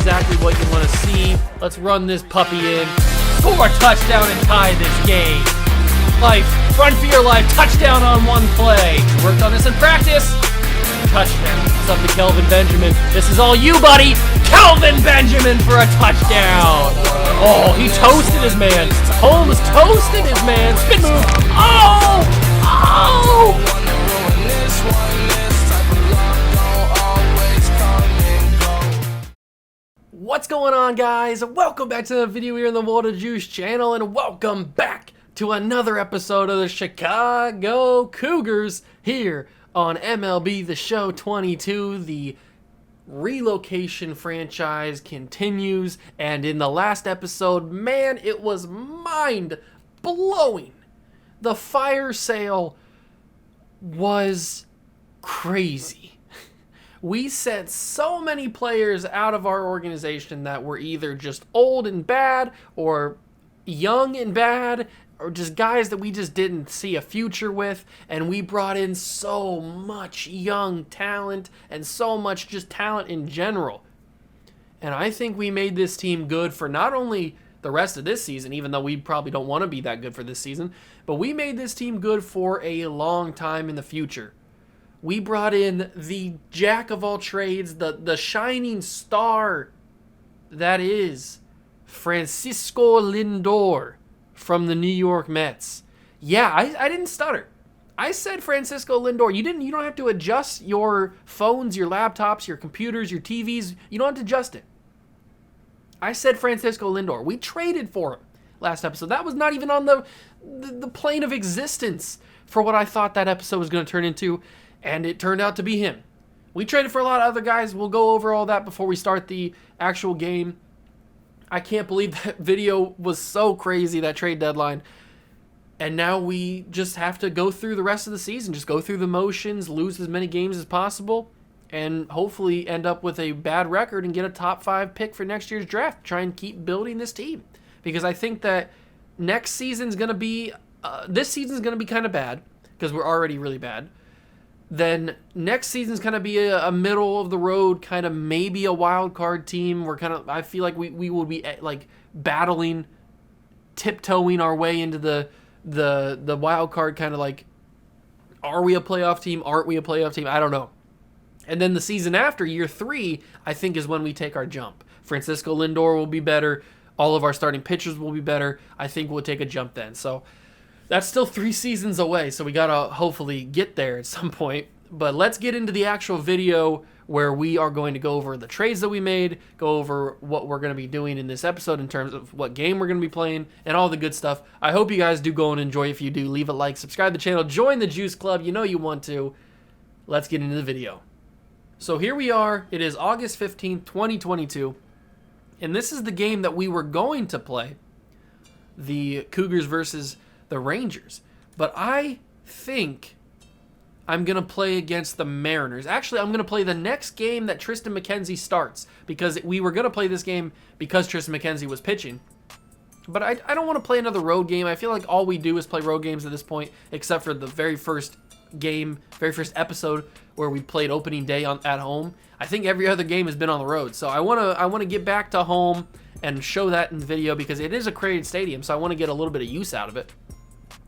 exactly what you want to see. Let's run this puppy in. Score a touchdown and tie this game. Life, run for your life, touchdown on one play. Worked on this in practice. Touchdown. It's up to Kelvin Benjamin. This is all you, buddy. Kelvin Benjamin for a touchdown. Oh, he toasted his man. Holmes toasted his man. Spin move. Oh! Oh! What's going on, guys? Welcome back to the video here in the World of Juice channel, and welcome back to another episode of the Chicago Cougars here on MLB The Show 22. The relocation franchise continues, and in the last episode, man, it was mind-blowing. The fire sale was crazy. We sent so many players out of our organization that were either just old and bad or young and bad, or just guys that we just didn't see a future with, and we brought in so much young talent and so much just talent in general. And I think we made this team good for not only the rest of this season, even though we probably don't want to be that good for this season, but we made this team good for a long time in the future. We brought in the jack of all trades, the shining star that is Francisco Lindor from the New York Mets. Yeah, I didn't stutter. I said Francisco Lindor. You don't have to adjust your phones, your laptops, your computers, your TVs. You don't have to adjust it. I said Francisco Lindor. We traded for him last episode. That was not even on the plane of existence for what I thought that episode was going to turn into. And it turned out to be him. We traded for a lot of other guys. We'll go over all that before we start the actual game. I can't believe that video was so crazy, that trade deadline. And now we just have to go through the rest of the season. Just go through the motions, lose as many games as possible, and hopefully end up with a bad record and get a top 5 pick for next year's draft. Try and keep building this team. Because I think that next season's going to be... this season's going to be kind of bad, because we're already really bad. Then next season's kind of be a middle of the road, kind of maybe a wild card team. I feel like we will be like battling, tiptoeing our way into the wild card, kind of like, are we a playoff team? Aren't we a playoff team? I don't know. And then the season after, year 3, I think is when we take our jump. Francisco Lindor will be better. All of our starting pitchers will be better. I think we'll take a jump then. So that's still 3 seasons away, so we got to hopefully get there at some point. But let's get into the actual video where we are going to go over the trades that we made, go over what we're going to be doing in this episode in terms of what game we're going to be playing, and all the good stuff. I hope you guys do go and enjoy. If you do, leave a like, subscribe to the channel, join the Juice Club. You know you want to. Let's get into the video. So here we are. It is August 15th, 2022, and this is the game that we were going to play, the Cougars versus the Rangers. But I think I'm going to play against the Mariners. Actually, I'm going to play the next game that Tristan McKenzie starts, because we were going to play this game because Tristan McKenzie was pitching. But I don't want to play another road game. I feel like all we do is play road games at this point, except for the very first game, very first episode where we played opening day at home. I think every other game has been on the road. So I want to get back to home and show that in the video, because it is a crowded stadium, so I want to get a little bit of use out of it.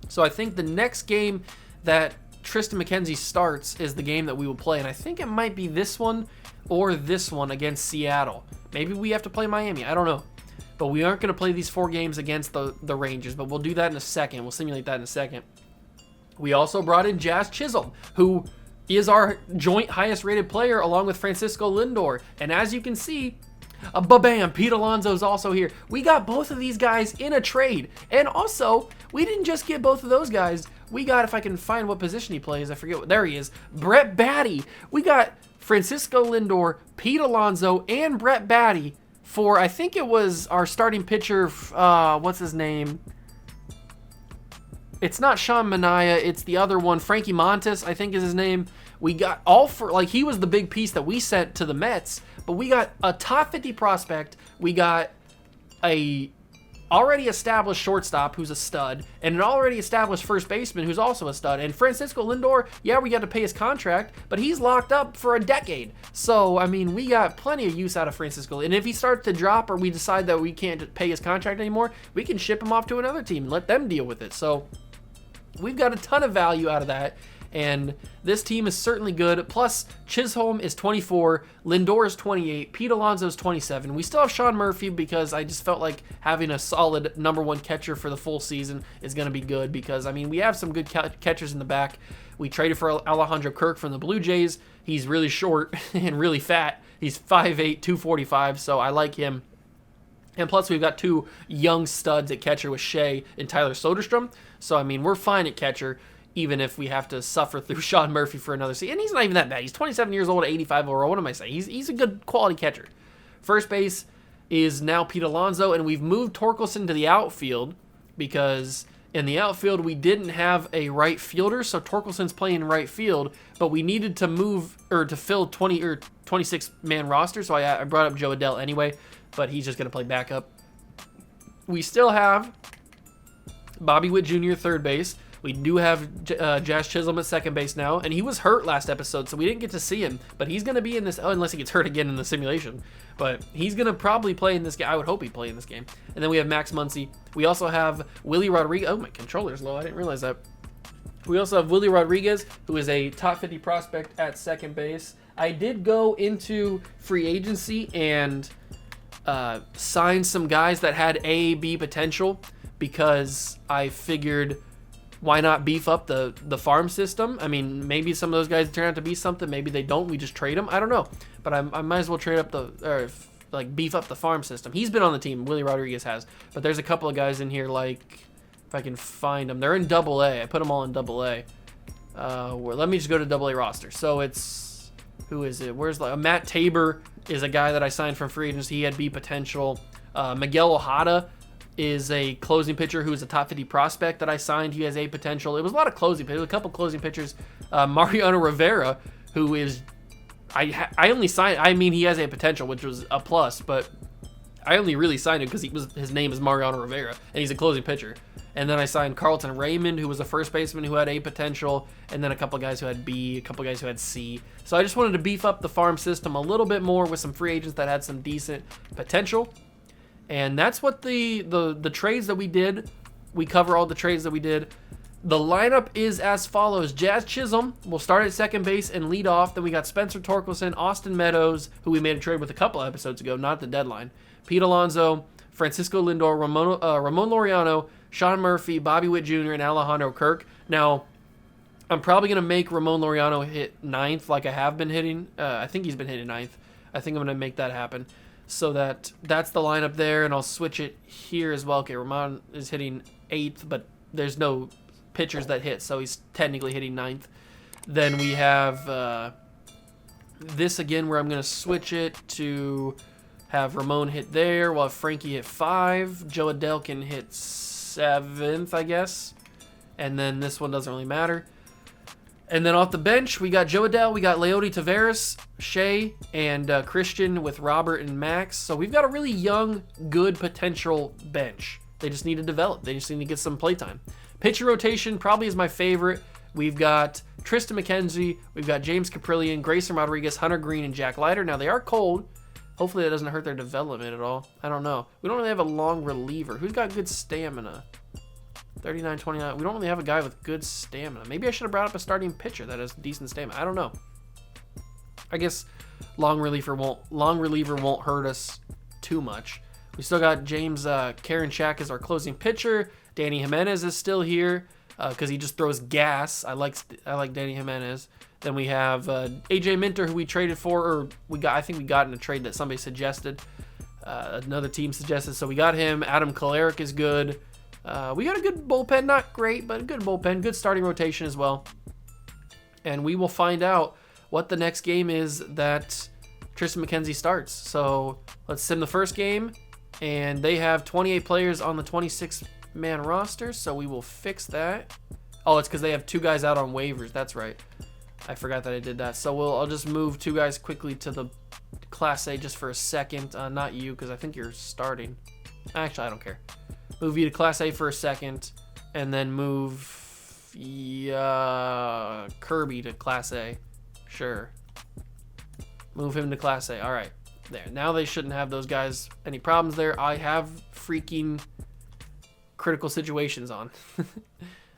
So I think the next game that Tristan McKenzie starts is the game that we will play. And I think it might be this one or this one against Seattle. Maybe we have to play Miami. I don't know. But we aren't going to play these 4 games against the Rangers. But we'll do that in a second. We'll simulate that in a second. We also brought in Jazz Chisholm, who is our joint highest rated player along with Francisco Lindor. And as you can see, ba-bam, Pete Alonso's also here. We got both of these guys in a trade. And also, we didn't just get both of those guys. We got, if I can find what position he plays, I forget what, there he is, Brett Baty. We got Francisco Lindor, Pete Alonso, and Brett Baty for, I think it was our starting pitcher, what's his name? It's not Sean Manaea, it's the other one, Frankie Montas, I think is his name. We got all for, like, he was the big piece that we sent to the Mets, but we got a top 50 prospect. We got a already established shortstop who's a stud, and an already established first baseman who's also a stud. And Francisco Lindor, yeah, we got to pay his contract, but he's locked up for a decade. So, I mean, we got plenty of use out of Francisco. And if he starts to drop or we decide that we can't pay his contract anymore, we can ship him off to another team and let them deal with it. So, we've got a ton of value out of that. And this team is certainly good. Plus, CHISHOLM is 24, Lindor is 28, Pete Alonso is 27. We still have Sean Murphy because I just felt like having a solid #1 catcher for the full season is going to be good because, I mean, we have some good catchers in the back. We traded for ALEJANDRO KIRK from the Blue Jays. He's really short and really fat. He's 5'8", 245, so I like him. And plus, we've got 2 young studs at catcher with Shea and Tyler Soderstrom. So, I mean, we're fine at catcher, even if we have to suffer through Sean Murphy for another season. And he's not even that bad. He's 27 years old, 85 overall. What am I saying? He's a good quality catcher. First base is now Pete Alonso, and we've moved Torkelson to the outfield because in the outfield we didn't have a right fielder, so Torkelson's playing right field, but we needed to move or to fill 20 or 26-man roster, so I brought up Joe Adell anyway, but he's just going to play backup. We still have Bobby Witt Jr. third base. We do have Jazz Chisholm at second base now, and he was hurt last episode, so we didn't get to see him. But he's going to be in this, unless he gets hurt again in the simulation. But he's going to probably play in this game. I would hope he'd play in this game. And then we have Max Muncy. We also have Willie Rodriguez. Oh, my controller's low. I didn't realize that. We also have Willie Rodriguez, who is a top 50 prospect at second base. I did go into free agency and sign some guys that had A, B potential because I figured, why not beef up the farm system? I mean, maybe some of those guys turn out to be something. Maybe they don't. We just trade them. I don't know. But I might as well trade up beef up the farm system. He's been on the team. Willie Rodriguez has. But there's a couple of guys in here, like, if I can find them. They're in AA. I put them all in AA. Let me just go to AA roster. So it's, who is it? Matt Tabor is a guy that I signed from free agency. He had B potential. Miguel Ojeda is a closing pitcher who is a top 50 prospect that I signed. He has A potential. It was a lot of closing pitchers, a couple closing pitchers. Mariano Rivera, who is, I only signed, I mean, he has A potential, which was a plus, but I only really signed him because his name is Mariano Rivera, and he's a closing pitcher. And then I signed Carlton Raymond, who was a first baseman who had A potential, and then a couple guys who had B, a couple guys who had C. So I just wanted to beef up the farm system a little bit more with some free agents that had some decent potential. And that's what the trades that we did. We cover all the trades that we did. The lineup is as follows. Jazz Chisholm will start at second base and lead off. Then we got Spencer Torkelson, Austin Meadows, who we made a trade with a couple episodes ago, not at the deadline, Pete Alonso, Francisco Lindor, Ramon Laureano, Sean Murphy, Bobby Witt Jr., and ALEJANDRO KIRK. Now, I'm probably going to make Ramon Laureano hit 9th like I have been hitting. I think he's been hitting 9th. I think I'm going to make that happen. So that's the lineup there, and I'll switch it here as well. Okay, Ramon is hitting 8th, but there's no pitchers that hit, so he's technically hitting 9th. Then we have this again where I'm going to switch it to have Ramon hit there. We'll have Frankie hit 5. Joe Adell can hit 7th, I guess. And then this one doesn't really matter. And then off the bench, we got Joe Adell, we got Leody Taveras, Shea, and Christian with Robert and Max. So we've got a really young, good potential bench. They just need to develop. They just need to get some playtime. Pitcher rotation probably is my favorite. We've got Tristan McKenzie, we've got James Caprillion, Grayson Rodriguez, Hunter Green, and Jack Leiter. Now, they are cold. Hopefully that doesn't hurt their development at all. I don't know. We don't really have a long reliever. Who's got good stamina? 39, 29. We don't really have a guy with good stamina. Maybe I should have brought up a starting pitcher that has decent stamina. I don't know. I guess long reliever won't hurt us too much. We still got James Karinchak as our closing pitcher. Danny Jimenez is still here because he just throws gas. I like Danny Jimenez. Then we have AJ Minter, who we traded for, or I think we got in a trade that somebody suggested. Another team suggested, so we got him. Adam Kolarek is good. We got a good bullpen, not great, but a good bullpen, good starting rotation as well. And we will find out what the next game is that Tristan McKenzie starts. So let's sim the first game, and they have 28 players on the 26-man roster, so we will fix that. Oh, it's because they have 2 guys out on waivers. That's right. I forgot that I did that. So I'll just move 2 guys quickly to the Class A just for a second. Not you, because I think you're starting. Actually, I don't care. Move you to Class A for a second, and then move Kirby to Class A. Sure. Move him to Class A. All right. There. Now they shouldn't have those guys any problems there. I have freaking critical situations on.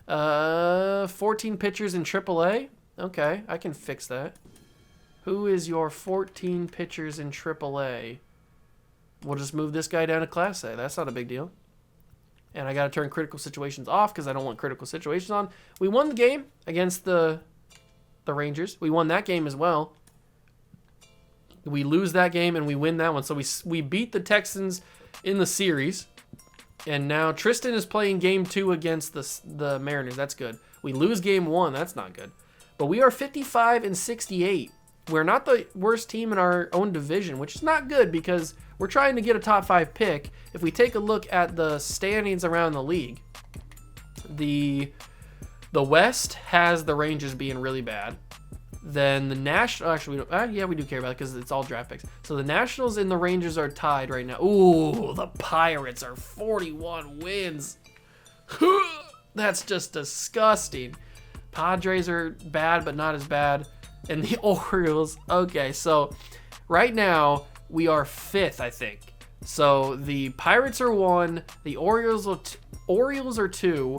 14 pitchers in AAA. Okay, I can fix that. Who is your 14 pitchers in AAA? We'll just move this guy down to Class A. That's not a big deal. And I got to turn critical situations off because I don't want critical situations on. We won the game against the Rangers. We won that game as well. We lose that game and we win that one. So we beat the Texans in the series. And now Tristan is playing game 2 against the Mariners. That's good. We lose game 1. That's not good. But we are 55-68. We're not the worst team in our own division, which is not good because we're trying to get a top 5 pick. If we take a look at the standings around the league, the West has the Rangers being really bad. Then the National, actually, we do care about it because it's all draft picks. So the Nationals and the Rangers are tied right now. Ooh, the Pirates are 41 wins. That's just disgusting. Padres are bad, but not as bad. And the Orioles, okay, so right now we are 5th, I think. So the Pirates are 1, the Orioles are 2.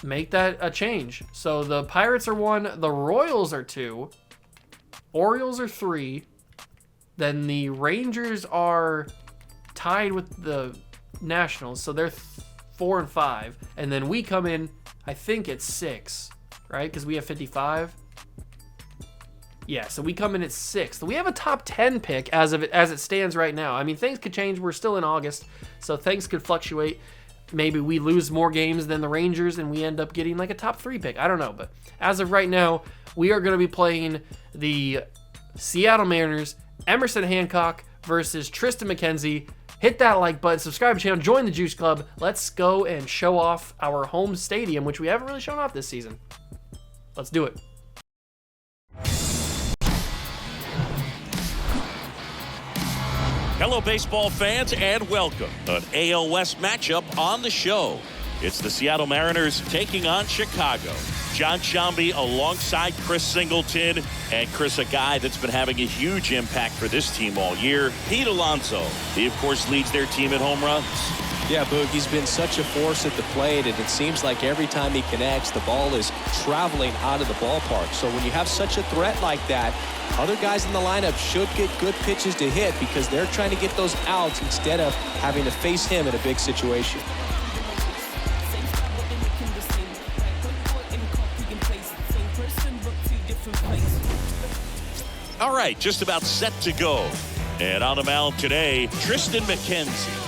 Make that a change. So the Pirates are 1, the Royals are 2, Orioles are 3, then the Rangers are tied with the Nationals, so they're 4 and 5, and then we come in, I think it's 6, right? Because we have 55. Yeah, so we come in at 6th. We have a top 10 pick as it stands right now. I mean, things could change. We're still in August, so things could fluctuate. Maybe we lose more games than the Rangers and we end up getting like a top 3 pick. I don't know, but as of right now, we are going to be playing the Seattle Mariners, Emerson Hancock versus Tristan McKenzie. Hit that like button, subscribe to the channel, join the Juice Club. Let's go and show off our home stadium, which we haven't really shown off this season. Let's do it. Hello, baseball fans, and welcome. An AL West matchup on the show. It's the Seattle Mariners taking on Chicago. John Sciambi alongside Chris Singleton. And Chris, a guy that's been having a huge impact for this team all year. Pete Alonso. He, of course, leads their team in home runs. Yeah, Boog, he's been such a force at the plate, and it seems like every time he connects, the ball is traveling out of the ballpark. So when you have such a threat like that, other guys in the lineup should get good pitches to hit because they're trying to get those outs instead of having to face him in a big situation. All right, just about set to go. And on the mound today, Tristan McKenzie.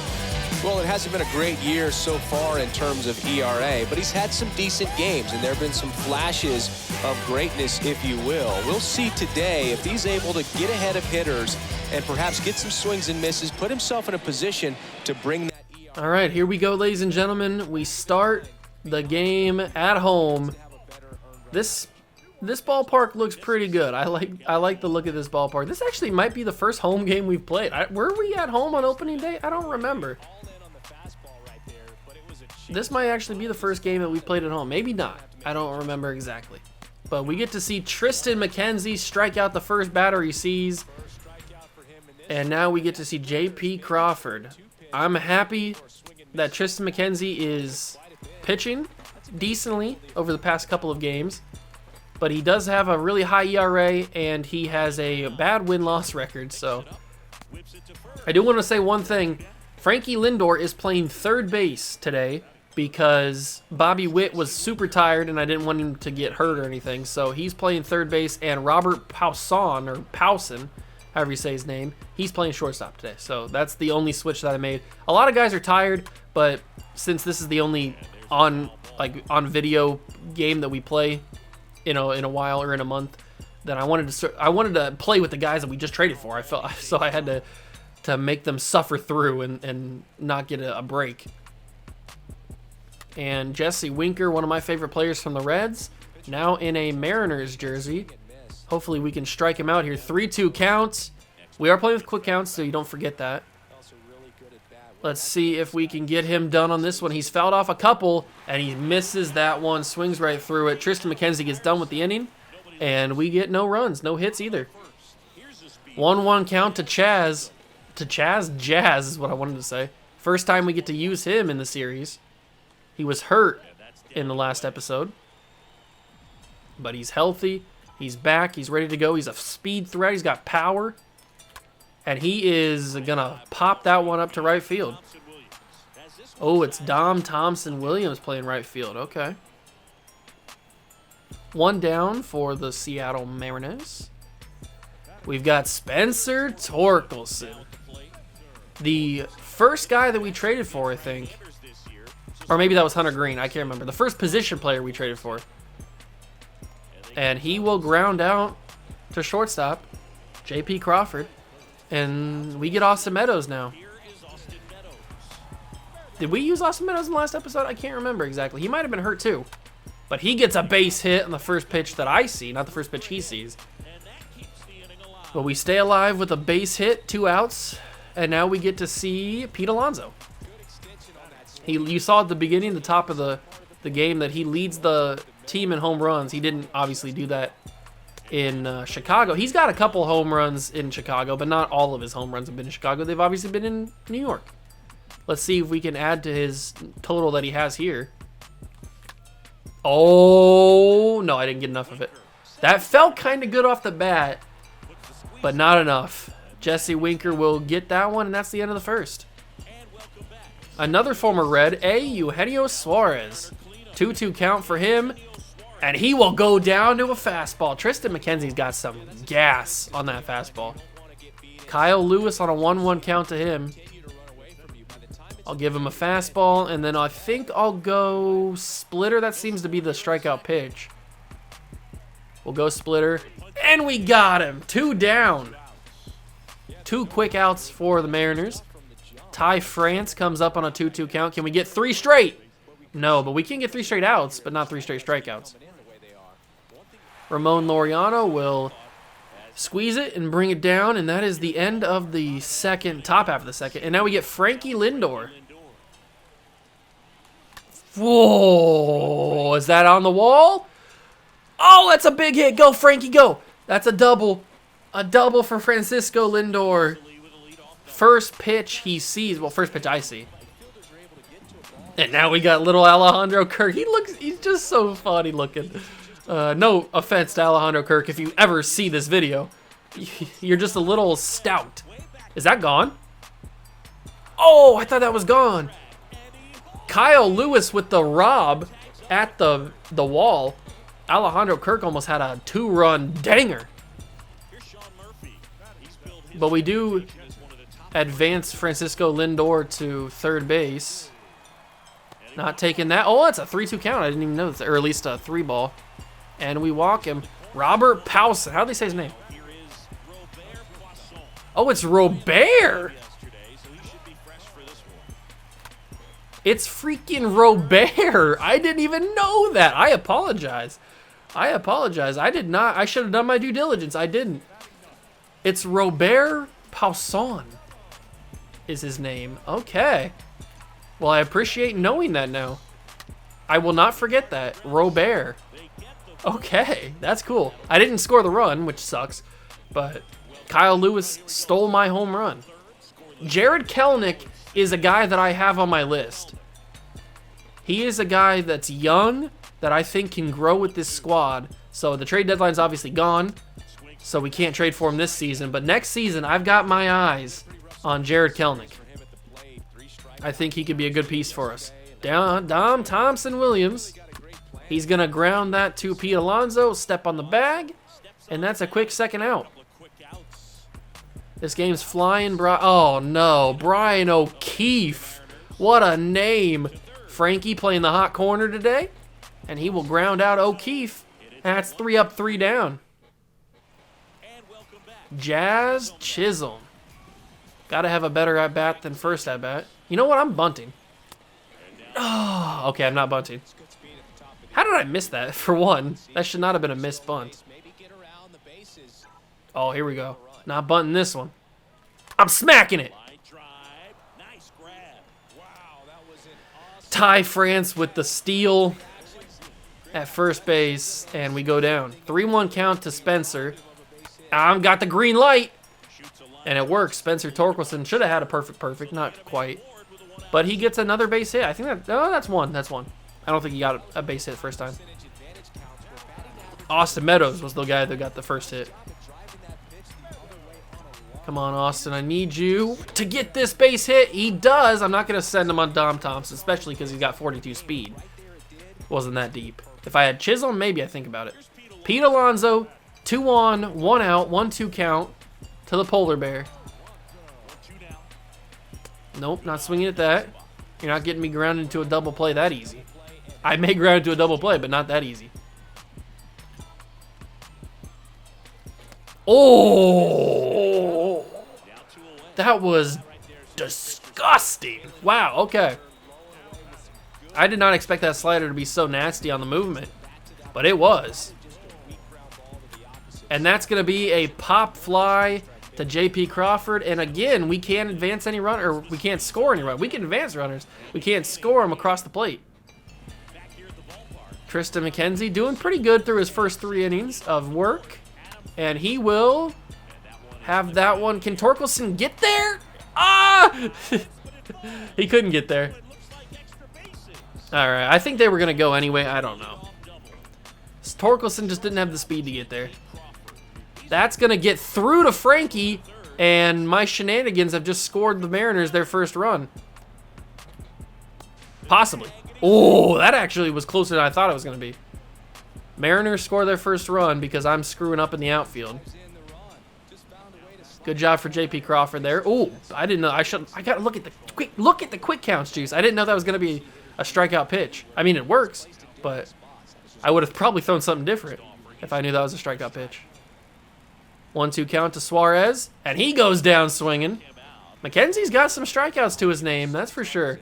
Well, it hasn't been a great year so far in terms of ERA, but he's had some decent games, and there have been some flashes of greatness, if you will. We'll see today if he's able to get ahead of hitters and perhaps get some swings and misses, put himself in a position to bring that ERA. All right, here we go, ladies and gentlemen. We start the game at home. This ballpark looks pretty good. I like the look of this ballpark. This actually might be the first home game we've played. Were we at home on opening day? I don't remember. This might actually be the first game that we've played at home. Maybe not. I don't remember exactly. But we get to see Tristan McKenzie strike out the first batter he sees. And now we get to see J.P. Crawford. I'm happy that Tristan McKenzie is pitching decently over the past couple of games. But he does have a really high ERA, and he has a bad win-loss record. So I do want to say one thing. Frankie Lindor is playing third base today because Bobby Witt was super tired, and I didn't want him to get hurt or anything. So he's playing third base, and Robert Powson, however you say his name, he's playing shortstop today. So that's the only switch that I made. A lot of guys are tired, but since this is the only on video game that we play, in a while or in a month, then I wanted to play with the guys that we just traded for. I had to make them suffer through and not get a break. And Jesse Winker, one of my favorite players from the Reds, now in a Mariners jersey. Hopefully we can strike him out here. 3-2 counts. We are playing with quick counts, so you don't forget that. Let's see if we can get him done on this one. He's fouled off a couple, and he misses that one, swings right through it. Tristan McKenzie gets done with the inning, and we get no runs, no hits either. 1-1 count to Chaz. To Chaz? Jazz is what I wanted to say. First time we get to use him in the series. He was hurt in the last episode, but he's healthy. He's back. He's ready to go. He's a speed threat. He's got power. And he is going to pop that one up to right field. Oh, it's Dom Thompson Williams playing right field. Okay. One down for the Seattle Mariners. We've got Spencer Torkelson. The first guy that we traded for, I think. Or maybe that was Hunter Green. I can't remember. The first position player we traded for. And he will ground out to shortstop, J.P. Crawford. And we get Austin Meadows now. Did we use Austin Meadows in the last episode? I can't remember exactly. He might have been hurt too. But he gets a base hit on the first pitch that I see, not the first pitch he sees. But we stay alive with a base hit, 2 outs. And now we get to see Pete Alonso. You saw at the beginning, the top of the game, that he leads the team in home runs. He didn't obviously do that in Chicago. He's got a couple home runs in Chicago, but not all of his home runs have been in Chicago. They've obviously been in New York. Let's see if we can add to his total that he has here. Oh, no, I didn't get enough of it. That felt kind of good off the bat, but not enough. Jesse Winker will get that one, and that's the end of the first. Another former Red, Eugenio Suarez. 2-2 count for him. And he will go down to a fastball. Tristan McKenzie's got some gas on that fastball. Kyle Lewis on a 1-1 count to him. I'll give him a fastball, and then I think I'll go splitter. That seems to be the strikeout pitch. We'll go splitter. And we got him. 2 down. 2 quick outs for the Mariners. Ty France comes up on a 2-2 count. Can we get 3 straight? No, but we can get 3 straight outs, but not 3 straight strikeouts. Ramon Laureano will squeeze it and bring it down, and that is the end of the top half of the second. And now we get Frankie Lindor. Whoa, is that on the wall? Oh, that's a big hit. Go, Frankie, go. That's a double. A double for Francisco Lindor. First pitch he sees. Well, first pitch I see. And now we got little Alejandro Kirk. He's just so funny looking. No offense to Alejandro Kirk. If you ever see this video, you're just a little stout. Is that gone? Oh, I thought that was gone. Kyle Lewis with the rob at the wall. Alejandro Kirk almost had a 2-run danger. But we do advance Francisco Lindor to third base. Not taking that. Oh, that's a 3-2 count. I didn't even know that, or at least a 3-ball. And we walk him. Robert Powson. How do they say his name? Oh, it's Robert. It's freaking Robert. I didn't even know that. I apologize. I did not. I should have done my due diligence. I didn't. It's Robert Powson is his name. Okay. Well, I appreciate knowing that now. I will not forget that. Robert. Okay, that's cool. I didn't score the run, which sucks, but Kyle Lewis stole my home run. Jared Kelenic is a guy that I have on my list. He is a guy that's young, that I think can grow with this squad. So the trade deadline's obviously gone, so we can't trade for him this season. But next season, I've got my eyes on Jared Kelenic. I think he could be a good piece for us. Dom Thompson Williams. He's going to ground that to Pete Alonso, step on the bag, and that's a quick second out. This game's flying. Oh, no. Brian O'Keefe. What a name. Frankie playing the hot corner today, and he will ground out O'Keefe. That's 3 up, 3 down. Jazz Chisholm. Got to have a better at-bat than first at-bat. You know what? I'm bunting. Oh, okay, I'm not bunting. How did I miss that, for one? That should not have been a missed bunt. Oh, here we go. Not bunting this one. I'm smacking it. Ty France with the steal at first base, and we go down. 3-1 count to Spencer. I've got the green light, and it works. Spencer Torkelson should have had a perfect, not quite. But he gets another base hit. I think that's one. That's one. I don't think he got a base hit first time. Austin Meadows was the guy that got the first hit. Come on, Austin. I need you to get this base hit. He does. I'm not going to send him on Dom Thompson, especially because he's got 42 speed. Wasn't that deep. If I had Chisholm, maybe I'd think about it. Pete Alonso, 2 on, 1 out, 1-2 count to the Polar Bear. Nope, not swinging at that. You're not getting me grounded into a double play that easy. I may ground into a double play, but not that easy. Oh! That was disgusting. Wow, okay. I did not expect that slider to be so nasty on the movement, but it was. And that's going to be a pop fly to J.P. Crawford. And again, we can't advance any runner, or we can't score any runners. We can advance runners. We can't score them across the plate. Tristan McKenzie doing pretty good through his first 3 innings of work. And he will have that one. Can Torkelson get there? Ah! He couldn't get there. All right, I think they were going to go anyway. I don't know. Torkelson just didn't have the speed to get there. That's going to get through to Frankie, and my shenanigans have just scored the Mariners their first run. Possibly. Oh, that actually was closer than I thought it was going to be. Mariners score their first run because I'm screwing up in the outfield. Good job for J.P. Crawford there. Oh, I didn't know. I got to look at the quick counts, Juice. I didn't know that was going to be a strikeout pitch. I mean, it works, but I would have probably thrown something different if I knew that was a strikeout pitch. 1-2 count to Suarez, and he goes down swinging. McKenzie's got some strikeouts to his name, that's for sure.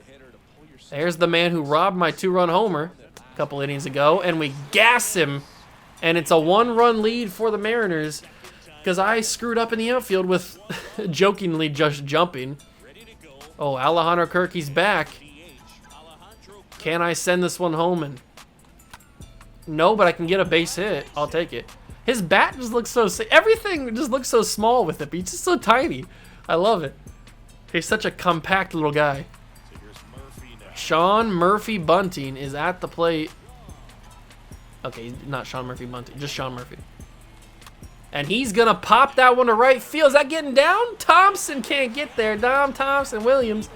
There's the man who robbed my 2-run homer a couple innings ago, and we gas him, and it's a 1-run lead for the Mariners because I screwed up in the outfield with jokingly just jumping. Oh, Alejandro KIRK, he's back. Can I send this one home? And no, but I can get a base hit. I'll take it. His bat just looks so... Everything just looks so small with it. He's just so tiny. I love it. He's such a compact little guy. Sean Murphy Bunting is at the plate. Okay, not Sean Murphy Bunting. Just Sean Murphy. And he's going to pop that one to right field. Is that getting down? Thompson can't get there. Dom Thompson Williams.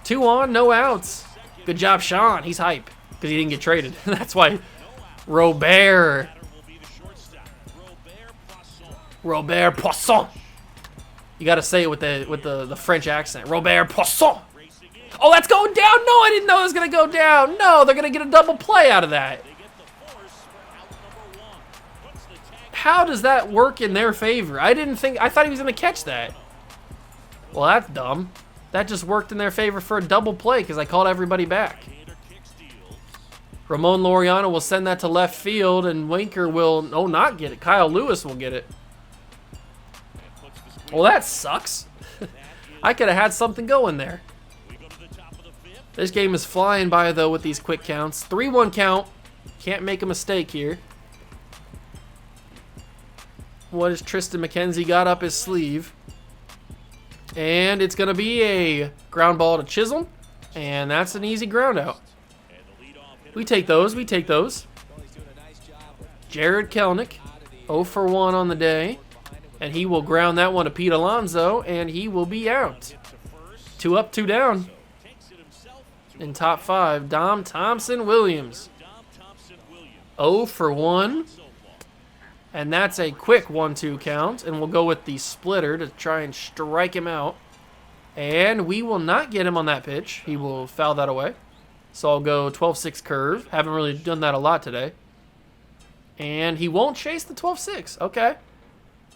2 on, no outs. Good job, Sean. He's hype because he didn't get traded. That's why Robert Poisson. You got to say it with the French accent. Robert Poisson. Oh, that's going down. No, I didn't know it was going to go down. No, they're going to get a double play out of that. How does that work in their favor? I thought he was going to catch that. Well, that's dumb. That just worked in their favor for a double play because I called everybody back. Ramon Laureano will send that to left field, and Winker will not get it. Kyle Lewis will get it. Well, that sucks. I could have had something going there. This game is flying by, though, with these quick counts. 3-1 count. Can't make a mistake here. What has Tristan McKenzie got up his sleeve? And it's going to be a ground ball to Chisholm. And that's an easy ground out. We take those. We take those. Jared Kelenic, 0 for 1 on the day. And he will ground that one to Pete Alonso. And he will be out. 2 up, 2 down. In top 5, Dom Thompson Williams. 0 for 1. And that's a quick 1-2 count. And we'll go with the splitter to try and strike him out. And we will not get him on that pitch. He will foul that away. So I'll go 12-6 curve. Haven't really done that a lot today. And he won't chase the 12-6. Okay.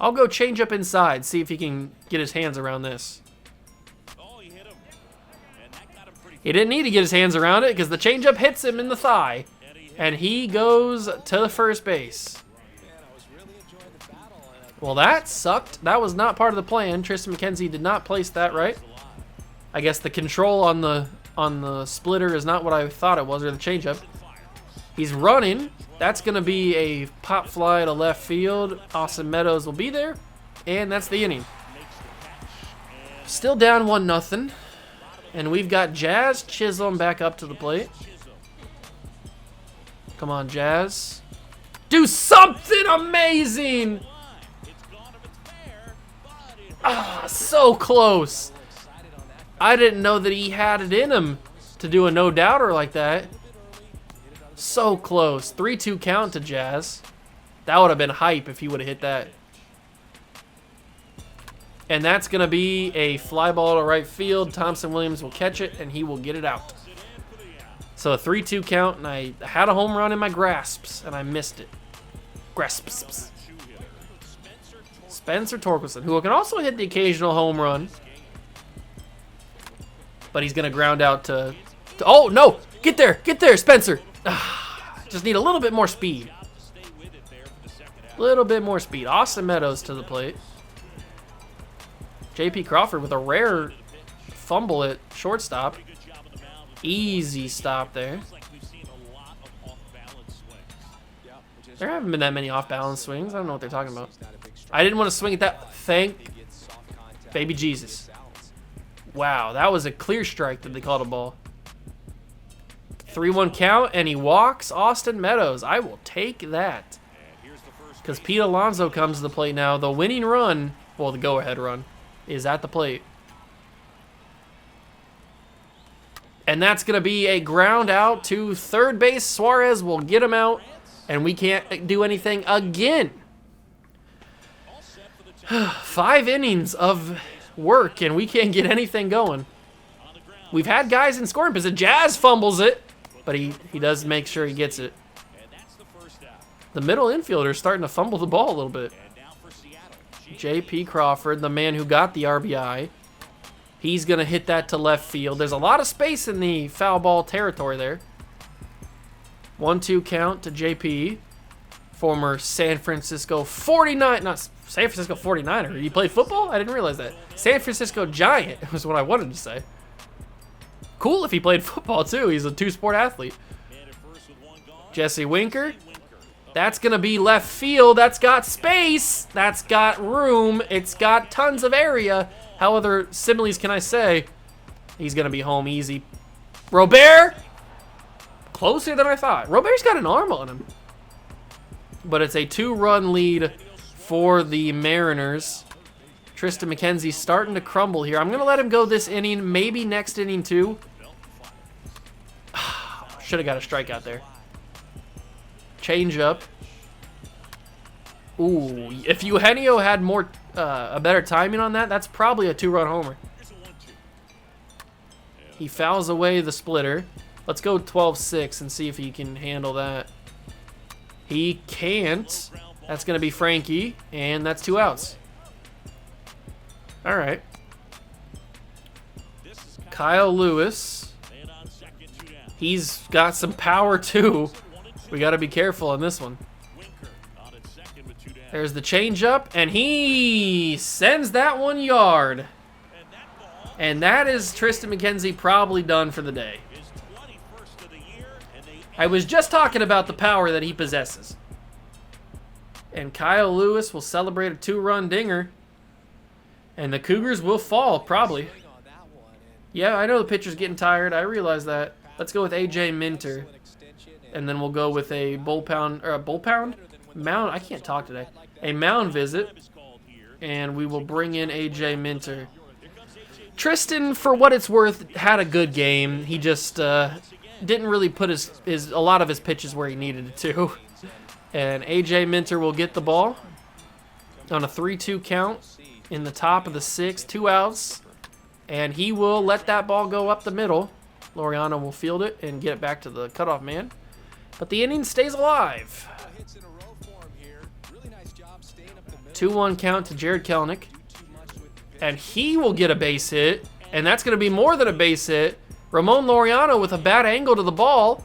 I'll go change up inside. See if he can get his hands around this. He didn't need to get his hands around it because the changeup hits him in the thigh. And he goes to first base. Well, that sucked. That was not part of the plan. Tristan McKenzie did not place that right. I guess the control on the on the splitter is not what I thought it was, or the changeup. He's running. That's going to be a pop fly to left field. Austin Meadows will be there, and that's the inning. Still down 1-0, and we've got Jazz Chisholm back up to the plate. Come on, Jazz. Do something amazing! Ah, so close. I didn't know that he had it in him to do a no-doubter like that. So close. 3-2 count to Jazz. That would have been hype if he would have hit that. And that's going to be a fly ball to right field. Thompson Williams will catch it, and he will get it out. So a 3-2 count, and I had a home run in my grasps, and I missed it. Grasps. Spencer Torkelson, who can also hit the occasional home run. But he's going to ground out to... Oh, no! Get there, Spencer! Just need a little bit more speed. Little bit more speed. Austin Meadows to the plate. J.P. Crawford with a rare fumble at shortstop. Easy stop there. There haven't been that many off-balance swings. I don't know what they're talking about. I didn't want to swing at that. Thank baby Jesus. Wow, that was a clear strike that they called a ball. 3-1 count, and he walks Austin Meadows. I will take that. Because Pete Alonso comes to the plate now. The winning run, well, the go-ahead run, is at the plate. And that's going to be a ground out to third base. Suarez will get him out, and we can't do anything again. 5 innings of work, and we can't get anything going. We've had guys in scoring position. Jazz fumbles it, but he does make sure he gets it. The middle infielder is starting to fumble the ball a little bit. J.P. Crawford, the man who got the RBI. He's going to hit that to left field. There's a lot of space in the foul ball territory there. 1-2 count to J.P. Former San Francisco 49er. He played football? I didn't realize that. San Francisco Giant was what I wanted to say. Cool if he played football too. He's a 2-sport athlete. Jesse Winker. That's going to be left field. That's got space. That's got room. It's got tons of area. How other similes can I say? He's going to be home easy. Robert. Closer than I thought. Robert's got an arm on him. But it's a 2-run lead for the Mariners. Tristan McKenzie's starting to crumble here. I'm going to let him go this inning, maybe next inning too. Should have got a strikeout there. Change up. Ooh, if Eugenio had more, a better timing on that, that's probably a 2-run homer. He fouls away the splitter. Let's go 12-6 and see if he can handle that. He can't. That's going to be Frankie, and that's 2 outs. All right. Kyle Lewis. He's got some power too. We got to be careful on this one. There's the changeup, and he sends that 1 yard. And that is Tristan McKenzie probably done for the day. I was just talking about the power that he possesses. And Kyle Lewis will celebrate a 2-run dinger. And the Cougars will fall, probably. Yeah, I know the pitcher's getting tired. I realize that. Let's go with A.J. Minter. And then we'll go with a mound. I can't talk today. A mound visit. And we will bring in A.J. Minter. Tristan, for what it's worth, had a good game. He just didn't really put a lot of his pitches where he needed it to. And A.J. Minter will get the ball on a 3-2 count in the top of the 6th, 2 outs. And he will let that ball go up the middle. Laureano will field it and get it back to the cutoff man. But the inning stays alive. 2-1 count to Jared Kelenic. And he will get a base hit. And that's going to be more than a base hit. Ramon Laureano with a bad angle to the ball.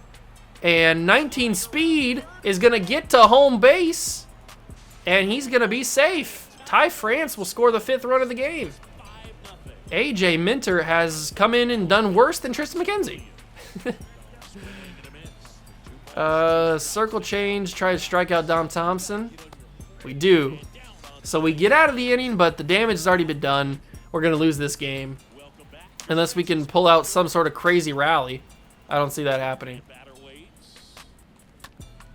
And 19 speed is going to get to home base. And he's going to be safe. Ty France will score the 5th run of the game. AJ Minter has come in and done worse than Tristan McKenzie. Circle change, try to strike out Dom Thompson. We do. So we get out of the inning, but the damage has already been done. We're going to lose this game. Unless we can pull out some sort of crazy rally. I don't see that happening.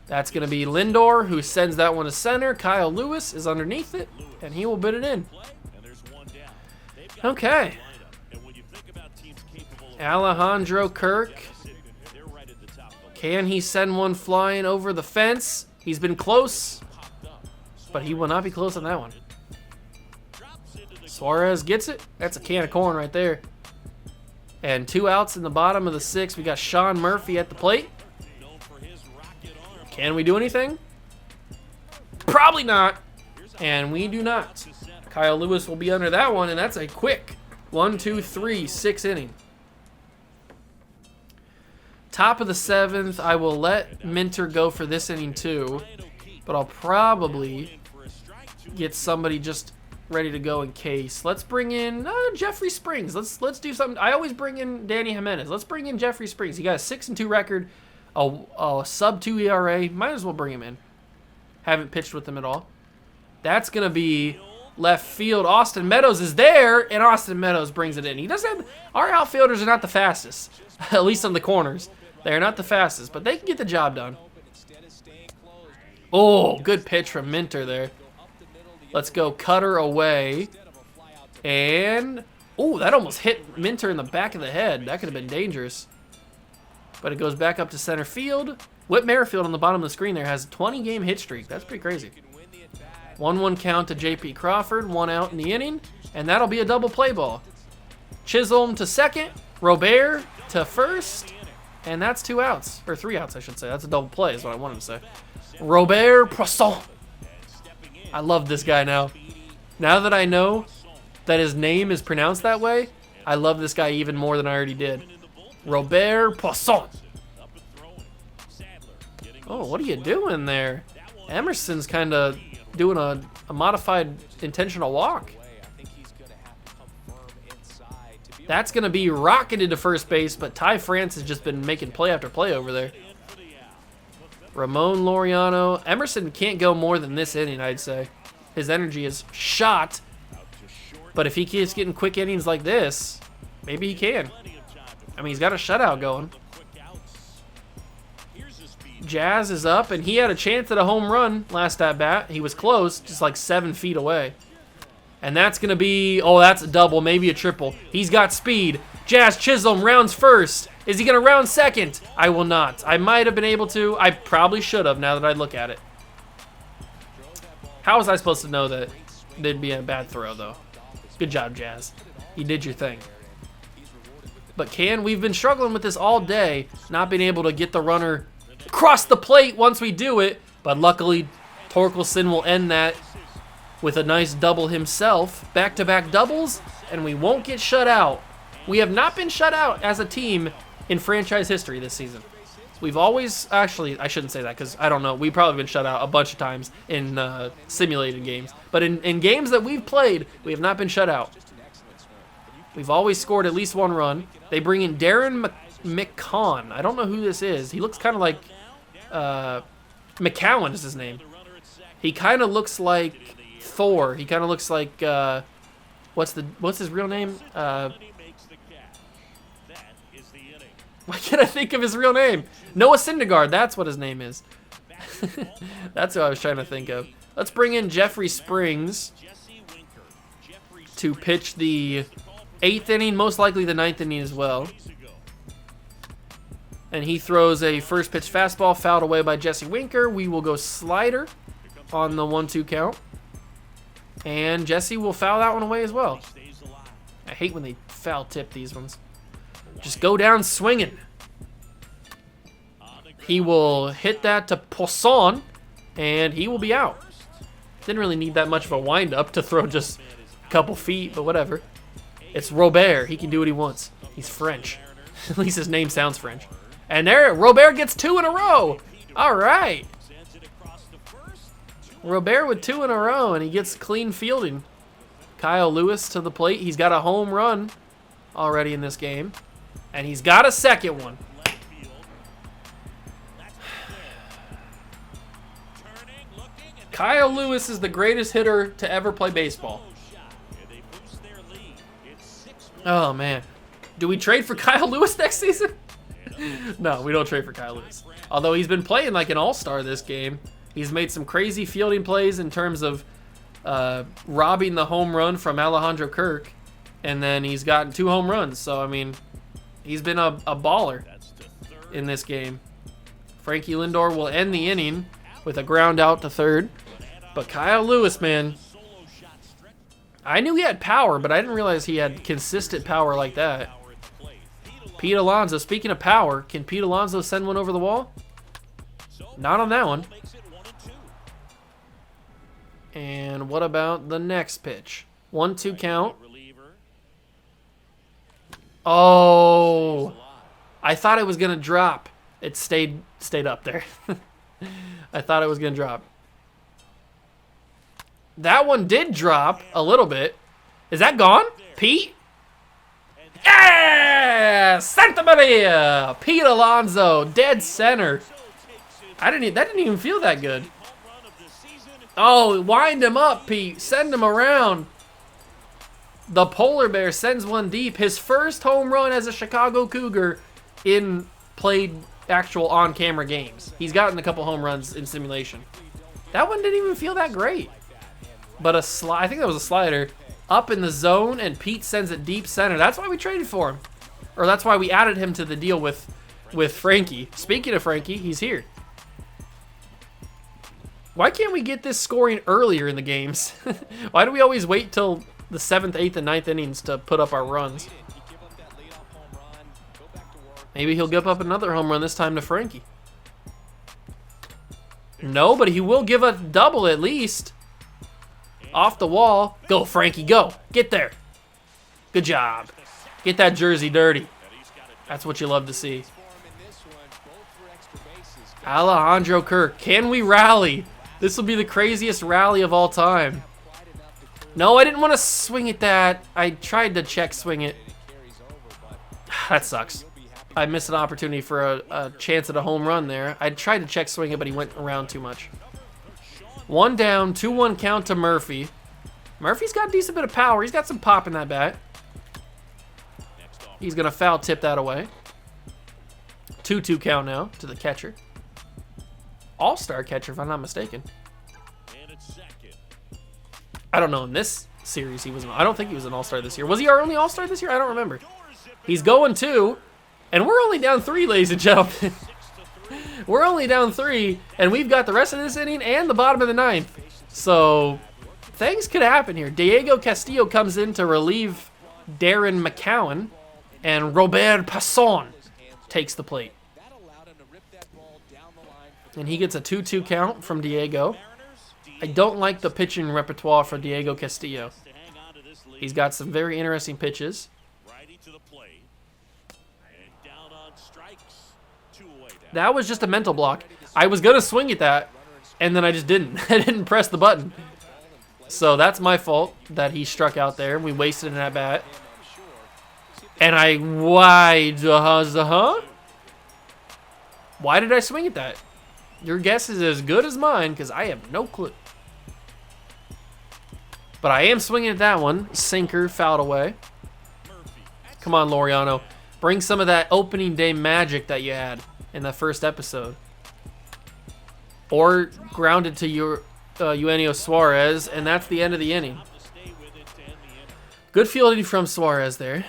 That's going to be Lindor, who sends that one to center. Kyle Lewis is underneath it, and he will bid it in. Okay. Alejandro KIRK. Can he send one flying over the fence? He's been close, but he will not be close on that one. Suarez gets it. That's a can of corn right there. And 2 outs in the bottom of the 6th. We got Sean Murphy at the plate. Can we do anything? Probably not. And we do not. Kyle Lewis will be under that one, and that's a quick 1, 2, 3, 6 inning. Top of the 7th, I will let Minter go for this inning too, but I'll probably get somebody just ready to go in case. Let's bring in Jeffrey Springs. Let's do something. I always bring in Danny Jimenez. Let's bring in Jeffrey Springs. He got a 6-2 record, a sub-2 ERA. Might as well bring him in. Haven't pitched with him at all. That's gonna be left field. Austin Meadows is there, and Austin Meadows brings it in. He doesn't have, our outfielders are not the fastest, at least on the corners. They're not the fastest, but they can get the job done. Oh, good pitch from Minter there. Let's go cutter away. And, oh, that almost hit Minter in the back of the head. That could have been dangerous. But it goes back up to center field. Whit Merrifield on the bottom of the screen there has a 20-game hit streak. That's pretty crazy. 1-1 count to J.P. Crawford. 1 out in the inning. And that'll be a double play ball. Chisholm to second. Robert to first. And that's 2 outs. Or 3 outs, I should say. That's a double play is what I wanted to say. Robert Poisson. I love this guy now. Now that I know that his name is pronounced that way, I love this guy even more than I already did. Robert Poisson. Oh, what are you doing there? Emerson's kind of doing a modified intentional walk. That's going to be rocketed to first base, but Ty France has just been making play after play over there. Ramon Laureano. Emerson can't go more than this inning, I'd say. His energy is shot, but if he keeps getting quick innings like this, maybe he can. I mean, he's got a shutout going. Jazz is up, and he had a chance at a home run last at bat. He was close, just like 7 feet away. And that's going to be, oh, that's a double, maybe a triple. He's got speed. Jazz Chisholm rounds first. Is he going to round second? I will not. I might have been able to. I probably should have now that I look at it. How was I supposed to know that there'd be a bad throw, though? Good job, Jazz. You did your thing. But we've been struggling with this all day, not being able to get the runner across the plate once we do it. But luckily, Torkelson will end that with a nice double himself. Back-to-back doubles, and we won't get shut out. We have not been shut out as a team in franchise history this season. We've always, actually, I shouldn't say that because I don't know. We've probably been shut out a bunch of times in simulated games. But in games that we've played, we have not been shut out. We've always scored at least 1 run. They bring in Darren McCawn. I don't know who this is. He looks kind of like, McCowan is his name. He kind of looks like Thor. He kind of looks like, what's his real name? Why can't I think of his real name? Noah Syndergaard, that's what his name is. That's who I was trying to think of. Let's bring in Jeffrey Springs to pitch the 8th inning, most likely the 9th inning as well. And he throws a first pitch fastball, fouled away by Jesse Winker. We will go slider on the 1-2 count. And Jesse will foul that one away as well. I hate when they foul tip these ones. Just go down swinging. He will hit that to Poisson, and he will be out. Didn't really need that much of a windup to throw just a couple feet, but whatever. It's Robert. He can do what he wants. He's French. At least his name sounds French. And there, Robert gets 2 in a row. All right. Robert with 2 in a row, and he gets clean fielding. Kyle Lewis to the plate. He's got a home run already in this game. And he's got a second one. Kyle Lewis is the greatest hitter to ever play baseball. Oh, man. Do we trade for Kyle Lewis next season? No, we don't trade for Kyle Lewis. Although he's been playing like an all-star this game. He's made some crazy fielding plays in terms of robbing the home run from ALEJANDRO KIRK. And then he's gotten 2 home runs. So, I mean, he's been a baller in this game. Frankie Lindor will end the inning with a ground out to third. But Kyle Lewis, man, I knew he had power, but I didn't realize he had consistent power like that. Pete Alonso, speaking of power, can Pete Alonso send one over the wall? Not on that one. And what about the next pitch? 1-2 count. Oh, I thought it was going to drop. It stayed up there. I thought it was going to drop. That one did drop a little bit. Is that gone? Pete? Yeah! Santa Maria! Pete Alonso, dead center. That didn't even feel that good. Oh, wind him up, Pete. Send him around. The polar bear sends one deep. His first home run as a Chicago Cougar in played actual on-camera games. He's gotten a couple home runs in simulation. That one didn't even feel that great. But I think that was a slider up in the zone, and Pete sends it deep center. That's why we traded for him. Or that's why we added him to the deal with Frankie. Speaking of Frankie, he's here. Why can't we get this scoring earlier in the games? Why do we always wait till the 7th, 8th, and 9th innings to put up our runs? Maybe he'll give up another home run this time to Frankie. No, but he will give a double at least. Off the wall. Go, Frankie, go. Get there. Good job. Get that jersey dirty. That's what you love to see. ALEJANDRO KIRK. Can we rally? This will be the craziest rally of all time. No, I didn't want to swing at that. I tried to check swing it. That sucks. I missed an opportunity for a chance at a home run there. I tried to check swing it, but he went around too much. 1 down, 2-1 count to Murphy. Murphy's got a decent bit of power. He's got some pop in that bat. He's going to foul tip that away. 2-2 count now to the catcher. All-star catcher, if I'm not mistaken. I don't know. In this series, I don't think he was an all-star this year. Was he our only all-star this year? I don't remember. He's going 2, and we're only down 3, ladies and gentlemen. We're only down 3, and we've got the rest of this inning and the bottom of the 9th. So things could happen here. Diego Castillo comes in to relieve Darren McCowan, and Robert Passon takes the plate. And he gets a 2-2 count from Diego. I don't like the pitching repertoire for Diego Castillo. He's got some very interesting pitches. That was just a mental block. I was going to swing at that, and then I just didn't. I didn't press the button. So that's my fault that he struck out there. We wasted an at-bat. And why did I swing at that? Your guess is as good as mine, because I have no clue. But I am swinging at that one. Sinker, fouled away. Come on, Laureano. Bring some of that opening day magic that you had in that first episode. Or ground it to your Eugenio Suarez, and that's the end of the inning. Good fielding from Suarez there.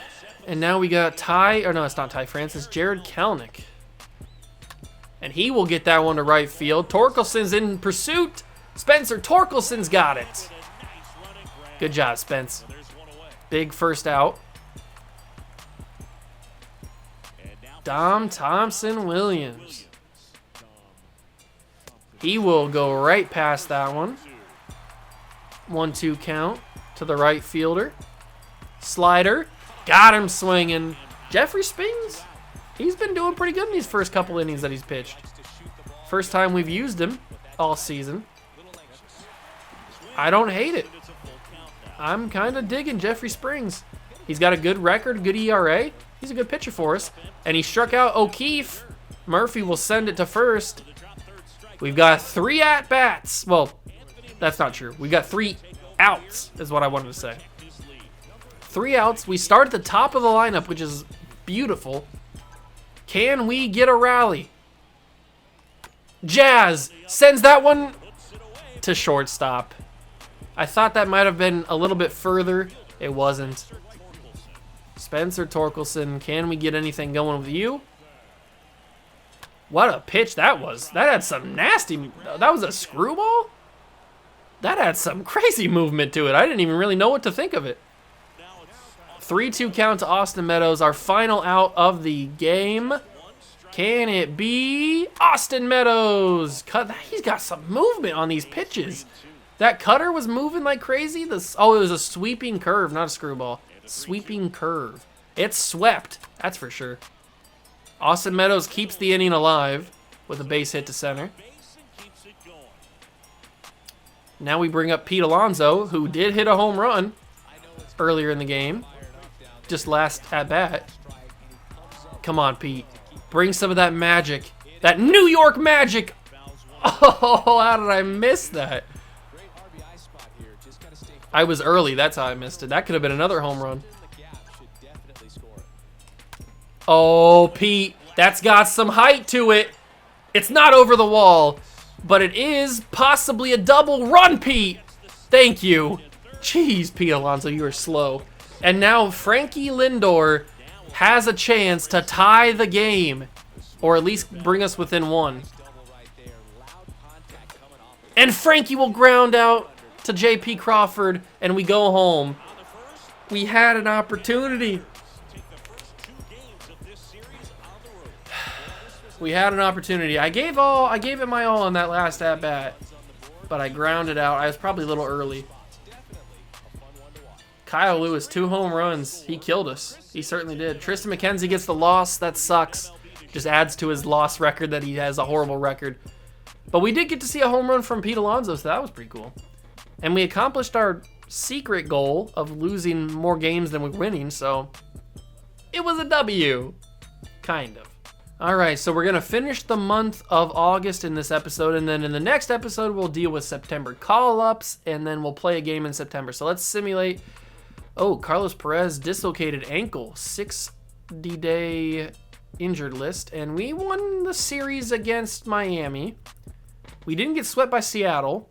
And now we got it's not Ty France, it's Jared Kelenic. And he will get that one to right field. Torkelson's in pursuit. Spencer Torkelson's got it. Good job, Spence. Big first out. Dom Thompson-Williams. He will go right past that one. 1-2 count to the right fielder. Slider. Got him swinging. Jeffrey Spings. He's been doing pretty good in these first couple innings that he's pitched. First time we've used him all season. I don't hate it. I'm kind of digging Jeffrey Springs. He's got a good record, good ERA. He's a good pitcher for us. And he struck out O'Keefe. Murphy will send it to first. We've got 3 at-bats. Well, that's not true. We got 3 outs is what I wanted to say. 3 outs. We start at the top of the lineup, which is beautiful. Can we get a rally? Jazz sends that one to shortstop. I thought that might have been a little bit further. It wasn't. Spencer Torkelson, can we get anything going with you? What a pitch that was. That had some nasty... That was a screwball? That had some crazy movement to it. I didn't even really know what to think of it. 3-2 count to Austin Meadows, our final out of the game. Can it be Austin Meadows? He's got some movement on these pitches. That cutter was moving like crazy. It was a sweeping curve, not a screwball. Sweeping curve. It's swept, that's for sure. Austin Meadows keeps the inning alive with a base hit to center. Now we bring up Pete Alonso, who did hit a home run earlier in the game. Just last at bat. Come on, Pete. Bring some of that magic. That New York magic. Oh, how did I miss that? I was early. That's how I missed it. That could have been another home run. Oh, Pete. That's got some height to it. It's not over the wall, but it is possibly a double run, Pete. Thank you. Jeez, Pete Alonso, you are slow. And now Frankie Lindor has a chance to tie the game, or at least bring us within 1. And Frankie will ground out to J.P. Crawford, and we go home. We had an opportunity. We had an opportunity. I gave it my all on that last at bat, but I grounded out. I was probably a little early. Kyle Lewis, 2 home runs. He killed us. He certainly did. Tristan McKenzie gets the loss. That sucks. Just adds to his loss record that he has a horrible record. But we did get to see a home run from Pete Alonso, so that was pretty cool. And we accomplished our secret goal of losing more games than we're winning, so it was a W. Kind of. All right, so we're going to finish the month of August in this episode, and then in the next episode, we'll deal with September call-ups, and then we'll play a game in September. So let's simulate. Oh, Carlos Perez dislocated ankle, 60-day injured list, and we won the series against Miami. We didn't get swept by Seattle,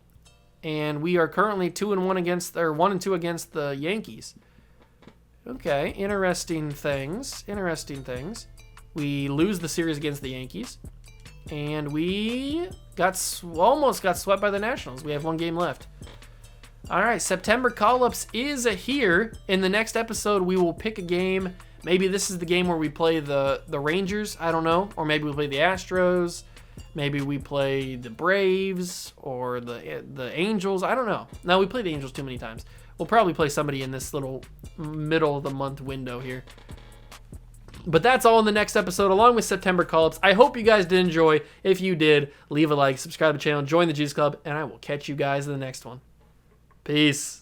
and we are currently 1-2 against the Yankees. Okay, interesting things. We lose the series against the Yankees, and we almost got swept by the Nationals. We have 1 game left. All right, September call-ups is here. In the next episode, we will pick a game. Maybe this is the game where we play the Rangers. I don't know. Or maybe we play the Astros. Maybe we play the Braves or the Angels. I don't know. No, we played the Angels too many times. We'll probably play somebody in this little middle of the month window here. But that's all in the next episode, along with September call-ups. I hope you guys did enjoy. If you did, leave a like, subscribe to the channel, join the Juice Club, and I will catch you guys in the next one. Peace.